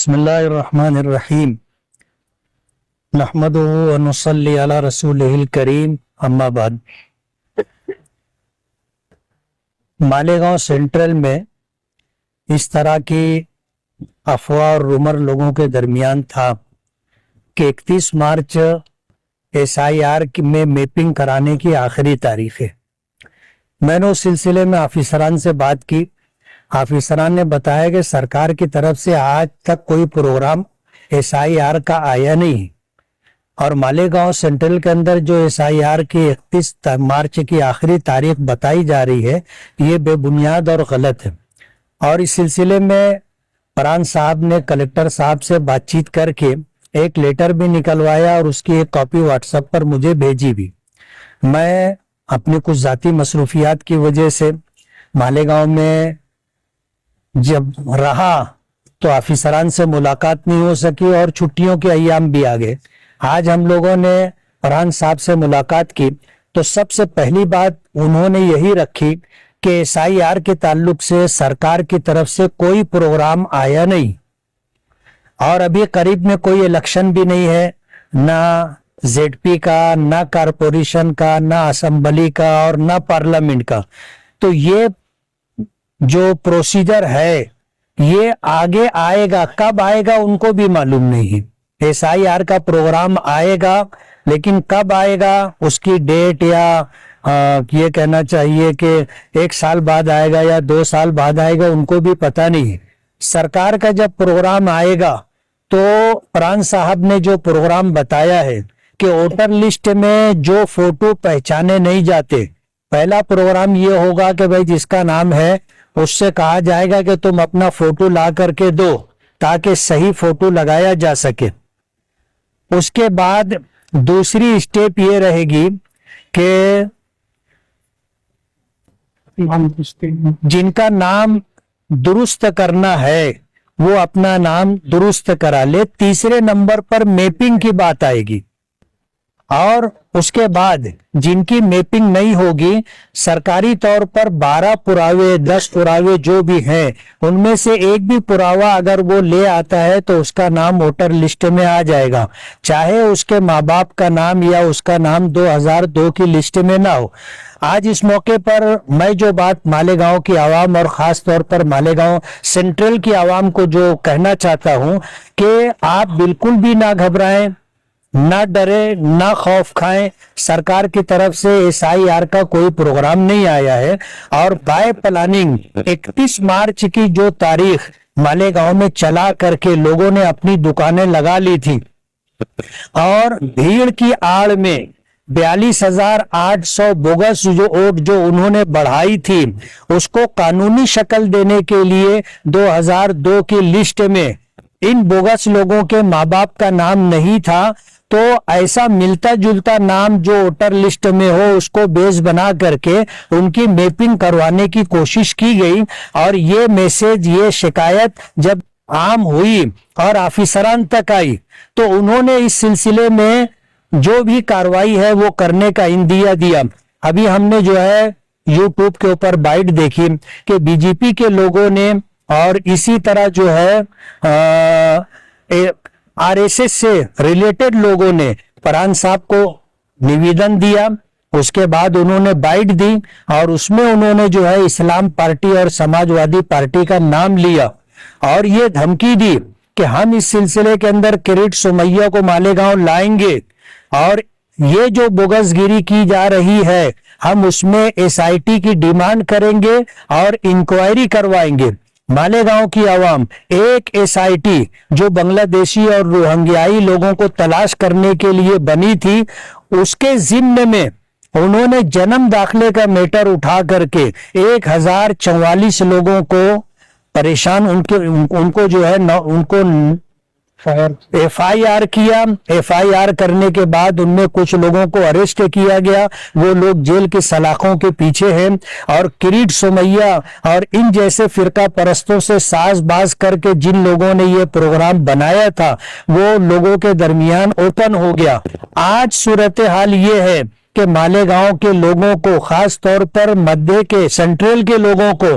بسم اللہ الرحمن الرحیم نحمدہ و نصلی علی رسولہ الکریم اما بعد۔ مالیگاؤں سینٹرل میں اس طرح کی افواہ اور رومر لوگوں کے درمیان تھا کہ 31 مارچ SIR میں میپنگ کرانے کی آخری تاریخ ہے۔ میں نے اس سلسلے میں آفیسران سے بات کی۔ آفیسران نے بتایا کہ سرکار کی طرف سے آج تک کوئی پروگرام SIR کا آیا نہیں، اور مالیگاؤں سینٹرل کے اندر جو SIR کی 31 مارچ کی آخری تاریخ بتائی جا رہی ہے یہ بے بنیاد اور غلط ہے۔ اور اس سلسلے میں پران صاحب نے کلکٹر صاحب سے بات چیت کر کے ایک لیٹر بھی نکلوایا اور اس کی ایک کاپی واٹس ایپ پر مجھے بھیجی بھی۔ میں اپنی کچھ ذاتی مصروفیات کی وجہ سے مالیگاؤں میں جب رہا تو آفیسران سے ملاقات نہیں ہو سکی اور چھٹیوں کے ایام بھی آ گئے۔ آج ہم لوگوں نے پران صاحب سے ملاقات کی تو سب سے پہلی بات انہوں نے یہی رکھی کہ SIR کے تعلق سے سرکار کی طرف سے کوئی پروگرام آیا نہیں، اور ابھی قریب میں کوئی الیکشن بھی نہیں ہے، نہ ZP کا، نہ کارپوریشن کا، نہ اسمبلی کا اور نہ پارلیمنٹ کا۔ تو یہ جو پروسیجر ہے یہ آگے آئے گا، کب آئے گا ان کو بھی معلوم نہیں ہے۔ SIR کا پروگرام آئے گا لیکن کب آئے گا اس کی ڈیٹ یا یہ کہنا چاہیے کہ 1 سال بعد آئے گا یا 2 سال بعد آئے گا ان کو بھی پتہ نہیں ہے۔ سرکار کا جب پروگرام آئے گا تو پران صاحب نے جو پروگرام بتایا ہے کہ ووٹر لسٹ میں جو فوٹو پہچانے نہیں جاتے، پہلا پروگرام یہ ہوگا کہ بھائی جس کا نام ہے اس سے کہا جائے گا کہ تم اپنا فوٹو لا کر کے دو تاکہ صحیح فوٹو لگایا جا سکے۔ اس کے بعد دوسری اسٹیپ یہ رہے گی کہ جن کا نام درست کرنا ہے وہ اپنا نام درست کرا لے۔ تیسرے نمبر پر میپنگ کی بات آئے گی، اور اس کے بعد جن کی میپنگ نہیں ہوگی سرکاری طور پر 12 پراوے 10 پراوے جو بھی ہیں ان میں سے ایک بھی پراوا اگر وہ لے آتا ہے تو اس کا نام ووٹر لسٹ میں آ جائے گا، چاہے اس کے ماں باپ کا نام یا اس کا نام 2002 کی لسٹ میں نہ ہو۔ آج اس موقع پر میں جو بات مالیگاؤں کی عوام اور خاص طور پر مالیگاؤں سینٹرل کی عوام کو جو کہنا چاہتا ہوں کہ آپ بالکل بھی نہ گھبرائیں، نہ ڈرے، نہ خوف کھائیں۔ سرکار کی طرف سے SIR کا کوئی پروگرام نہیں آیا ہے، اور بائی پلاننگ 31 مارچ کی جو تاریخ مالیگاؤں میں چلا کر کے لوگوں نے اپنی دکانیں لگا لی تھی، اور بھیڑ کی آڑ میں 42,800 بوگس جو ووٹ جو انہوں نے بڑھائی تھی اس کو قانونی شکل دینے کے لیے 2002 کی لسٹ میں ان بوگس لوگوں کے ماں باپ کا نام نہیں تھا، تو ایسا ملتا جلتا نام جو ووٹر لسٹ میں ہو اس کو بیس بنا کر کے ان کی میپنگ کروانے کی کوشش کی گئی۔ اور یہ میسج، یہ شکایت جب عام ہوئی اور آفیسران تک آئی تو انہوں نے اس سلسلے میں جو بھی کاروائی ہے وہ کرنے کا اندیا دیا۔ ابھی ہم نے جو ہے YouTube کے اوپر بائٹ دیکھی کہ BJP کے لوگوں نے اور اسی طرح جو ہے RSS سے ریلیٹڈ لوگوں نے پران صاحب کو نویدن دیا، اس کے بعد انہوں نے بائٹ دی اور اس میں انہوں نے جو ہے اسلام پارٹی اور سماجوادی پارٹی کا نام لیا اور یہ دھمکی دی کہ ہم اس سلسلے کے اندر کریٹ سمیہ کو مالیگاؤں لائیں گے، اور یہ جو بوگس گیری کی جا رہی ہے ہم اس میں SIT کی ڈیمانڈ کریں گے اور انکوائری کروائیں گے۔ مالیگاؤں کی عوام ایک SIT جو بنگلہ دیشی اور روہنگیائی لوگوں کو تلاش کرنے کے لیے بنی تھی، اس کے ضمن میں انہوں نے جنم داخلے کا میٹر اٹھا کر کے 1044 لوگوں کو پریشان، ان کو جو ہے ان کو FIR کیا۔ FIR کرنے کے بعد ان میں کچھ لوگوں کو اریسٹ کیا گیا، وہ لوگ جیل کی سلاخوں کے پیچھے ہیں، اور کریٹ سمیہ اور ان جیسے فرقہ پرستوں سے ساز باز کر کے جن لوگوں نے یہ پروگرام بنایا تھا وہ لوگوں کے درمیان اوپن ہو گیا۔ آج صورتحال یہ ہے کہ مالیگاؤں کے لوگوں کو، خاص طور پر مدھے کے سینٹرل کے لوگوں کو